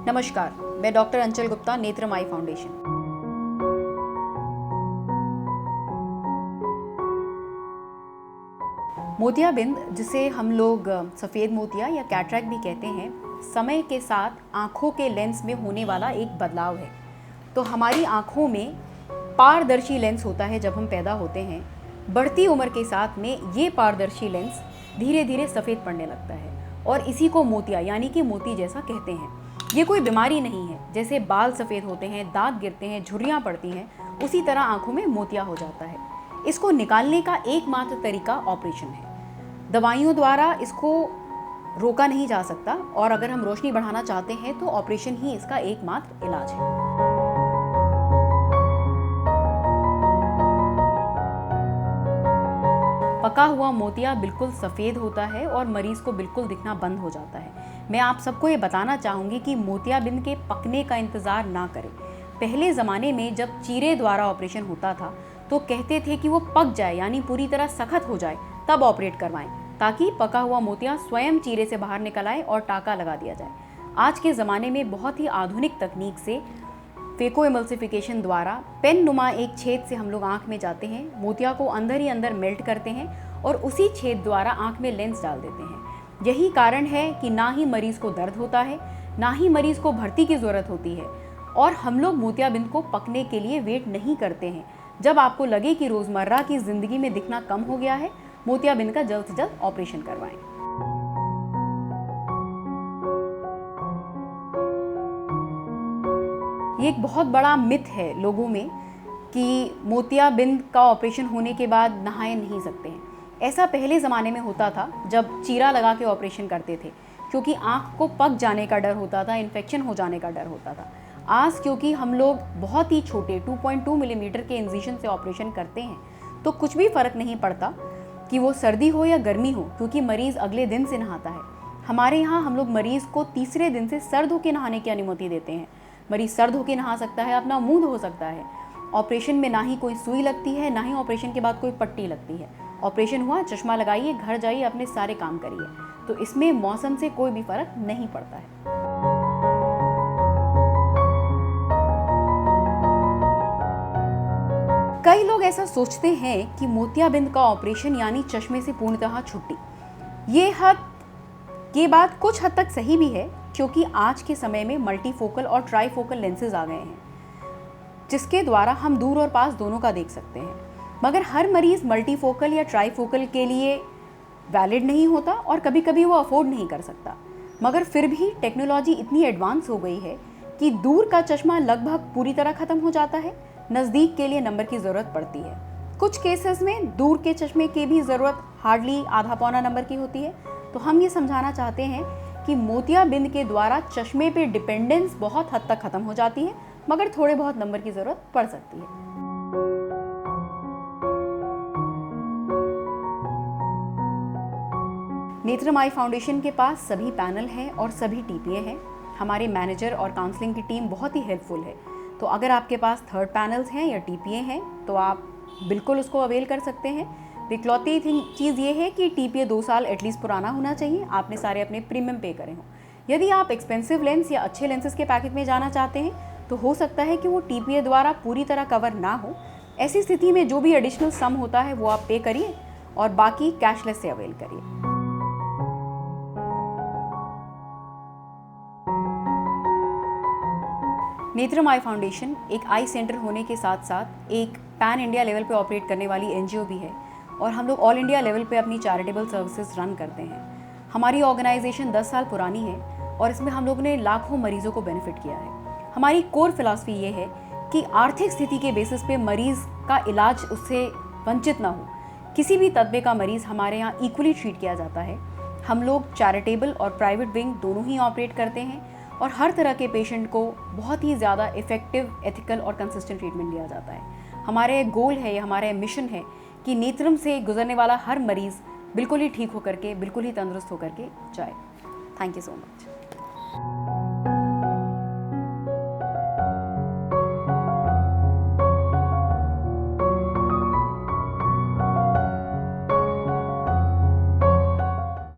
नमस्कार, मैं डॉक्टर अंचल गुप्ता, नेत्रम आई फाउंडेशन। मोतियाबिंद, जिसे हम लोग सफ़ेद मोतिया या कैटरैक्ट भी कहते हैं, समय के साथ आँखों के लेंस में होने वाला एक बदलाव है। तो हमारी आँखों में पारदर्शी लेंस होता है जब हम पैदा होते हैं। बढ़ती उम्र के साथ में ये पारदर्शी लेंस धीरे धीरे सफ़ेद पड़ने लगता है और इसी को मोतिया यानी कि मोती जैसा कहते हैं। ये कोई बीमारी नहीं है। जैसे बाल सफ़ेद होते हैं, दांत गिरते हैं, झुर्रियाँ पड़ती हैं, उसी तरह आँखों में मोतिया हो जाता है। इसको निकालने का एकमात्र तरीका ऑपरेशन है। दवाइयों द्वारा इसको रोका नहीं जा सकता और अगर हम रोशनी बढ़ाना चाहते हैं तो ऑपरेशन ही इसका एकमात्र इलाज है। पका हुआ मोतिया बिल्कुल सफ़ेद होता है और मरीज को बिल्कुल दिखना बंद हो जाता है। मैं आप सबको ये बताना चाहूँगी कि मोतियाबिंद के पकने का इंतज़ार ना करें। पहले ज़माने में जब चीरे द्वारा ऑपरेशन होता था तो कहते थे कि वो पक जाए यानी पूरी तरह सख्त हो जाए तब ऑपरेट करवाएं, ताकि पका हुआ मोतिया स्वयं चीरे से बाहर निकल आए और टाँका लगा दिया जाए। आज के ज़माने में बहुत ही आधुनिक तकनीक से फेको एमल्सिफिकेशन द्वारा पेन नुमा एक छेद से हम लोग आँख में जाते हैं, मोतिया को अंदर ही अंदर मेल्ट करते हैं और उसी छेद द्वारा आँख में लेंस डाल देते हैं। यही कारण है कि ना ही मरीज़ को दर्द होता है, ना ही मरीज़ को भर्ती की ज़रूरत होती है और हम लोग मोतियाबिंद को पकने के लिए वेट नहीं करते हैं। जब आपको लगे कि रोज़मर्रा की ज़िंदगी में दिखना कम हो गया है, मोतियाबिंद का जल्द से जल्द ऑपरेशन करवाएं। ये एक बहुत बड़ा मिथ है लोगों में कि मोतियाबिंद का ऑपरेशन होने के बाद नहाए नहीं सकते हैं। ऐसा पहले ज़माने में होता था जब चीरा लगा के ऑपरेशन करते थे, क्योंकि आँख को पक जाने का डर होता था, इन्फेक्शन हो जाने का डर होता था। आज क्योंकि हम लोग बहुत ही छोटे 2.2 मिलीमीटर के इंसिजन से ऑपरेशन करते हैं तो कुछ भी फ़र्क नहीं पड़ता कि वो सर्दी हो या गर्मी हो, क्योंकि मरीज़ अगले दिन से नहाता है। हमारे यहाँ हम लोग मरीज़ को तीसरे दिन से सर्द होकर नहाने की अनुमति देते हैं। मरीज़ सर्द होकर नहा सकता है, अपना मुँह धो सकता है। ऑपरेशन में ना ही कोई सुई लगती है, ना ही ऑपरेशन के बाद कोई पट्टी लगती है। ऑपरेशन हुआ, चश्मा लगाइए, घर जाइए, अपने सारे काम करिए। तो इसमें मौसम से कोई भी फ़र्क नहीं पड़ता है। कई लोग ऐसा सोचते हैं कि मोतियाबिंद का ऑपरेशन यानी चश्मे से पूर्णतः छुट्टी। ये बात कुछ हद तक सही भी है, क्योंकि आज के समय में मल्टीफोकल और ट्राईफोकल लेंसेज आ गए हैं जिसके द्वारा हम दूर और पास दोनों का देख सकते हैं। मगर हर मरीज़ मल्टीफोकल या ट्राईफोकल के लिए वैलिड नहीं होता और कभी कभी वो अफोर्ड नहीं कर सकता। मगर फिर भी टेक्नोलॉजी इतनी एडवांस हो गई है कि दूर का चश्मा लगभग पूरी तरह ख़त्म हो जाता है, नज़दीक के लिए नंबर की ज़रूरत पड़ती है। कुछ केसेस में दूर के चश्मे की भी ज़रूरत हार्डली आधा पौना नंबर की होती है। तो हम ये समझाना चाहते हैं कि मोतियाबिंद के द्वारा चश्मे पे डिपेंडेंस बहुत हद तक ख़त्म हो जाती है, मगर थोड़े बहुत नंबर की ज़रूरत पड़ सकती है। नेत्रम आई फाउंडेशन के पास सभी पैनल हैं और सभी टीपीए हैं। हमारे मैनेजर और काउंसलिंग की टीम बहुत ही हेल्पफुल है। तो अगर आपके पास थर्ड पैनल्स हैं या टीपीए हैं तो आप बिल्कुल उसको अवेल कर सकते हैं। इकलौती चीज़ ये है कि टीपीए 2 साल एटलीस्ट पुराना होना चाहिए, आपने सारे अपने प्रीमियम पे करे हों। यदि आप एक्सपेंसिव लेंस या अच्छे लेंसेज के पैकेज में जाना चाहते हैं तो हो सकता है कि वो टीपीए द्वारा पूरी तरह कवर ना हो। ऐसी स्थिति में जो भी एडिशनल सम होता है वो आप पे करिए और बाकी कैशलेस से अवेल करिए। नेत्रम आई फाउंडेशन एक आई सेंटर होने के साथ साथ एक पैन इंडिया लेवल पे ऑपरेट करने वाली एनजीओ भी है और हम लोग ऑल इंडिया लेवल पे अपनी चैरिटेबल सर्विसेज रन करते हैं। हमारी ऑर्गेनाइजेशन 10 साल पुरानी है और इसमें हम लोगों ने लाखों मरीजों को बेनिफिट किया है। हमारी कोर फिलॉसफी ये है कि आर्थिक स्थिति के बेसिस पे मरीज़ का इलाज उससे वंचित ना हो। किसी भी तबके का मरीज़ हमारे यहाँ इक्वली ट्रीट किया जाता है। हम लोग चैरिटेबल और प्राइवेट विंग दोनों ही ऑपरेट करते हैं और हर तरह के पेशेंट को बहुत ही ज़्यादा इफेक्टिव, एथिकल और कंसिस्टेंट ट्रीटमेंट दिया जाता है। हमारे गोल है, हमारे मिशन है कि नेत्रम से गुजरने वाला हर मरीज़ बिल्कुल ही ठीक होकर के, बिल्कुल ही तंदुरुस्त होकर के जाए। Thank you so much.